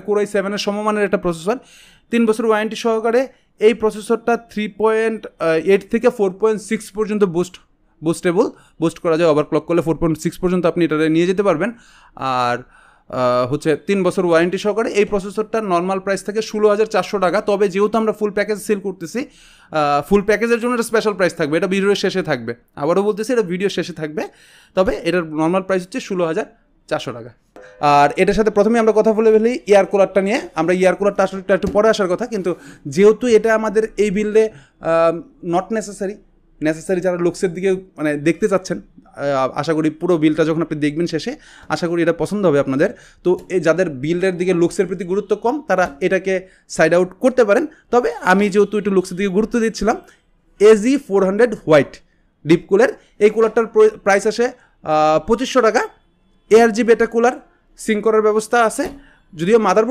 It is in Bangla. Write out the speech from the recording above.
Core i7 এর সমমানের একটা প্রসেসর, 3 বছর ওয়ারেন্টি সহকারে। এই প্রসেসরটা 3.8 থেকে 4.6 পর্যন্ত বুস্ট করা যায়। ওভারক্লক করলে 4.6 পর্যন্ত আপনি এটা নিয়ে যেতে পারবেন। আর হচ্ছে 3 বছর ওয়ারেন্টি সহকারে। এই প্রসেসরটার নর্মাল প্রাইস থাকে 16,400 টাকা। তবে যেহেতু আমরা ফুল প্যাকেজ সেল করতেছি, ফুল প্যাকেজের জন্য একটা স্পেশাল প্রাইস থাকবে, এটা ভিডিওর শেষে থাকবে। আবারও বলতেছি, এটা ভিডিওর শেষে থাকবে। তবে এটার নর্মাল প্রাইস হচ্ছে 16,400 টাকা। আর এটার সাথে প্রথমে আমরা কথা বলে ফেলি এয়ার কুলারটা নিয়ে। আমরা এয়ার কুলারটা আসলে একটু পরে আসার কথা, কিন্তু যেহেতু এটা আমাদের এই বিল্ডে নট নেসেসারি, যারা লুকসের দিকে মানে দেখতে চাচ্ছেন, আশা করি পুরো বিলটা যখন আপনি দেখবেন শেষে, আশা করি এটা পছন্দ হবে আপনাদের। তো এই যাদের বিল্ডের দিকে লুকসের প্রতি গুরুত্ব কম, তারা এটাকে সাইড আউট করতে পারেন। তবে আমি যেহেতু একটু লুকসের দিকে গুরুত্ব দিচ্ছিলাম, AG400 হোয়াইট ডিপ কুলার, এই কুলারটার প্রাইস আসে 2500 টাকা। ARG বেটা কুলার, সিঙ্ক করার ব্যবস্থা আছে, যদিও মাদারবোর্ড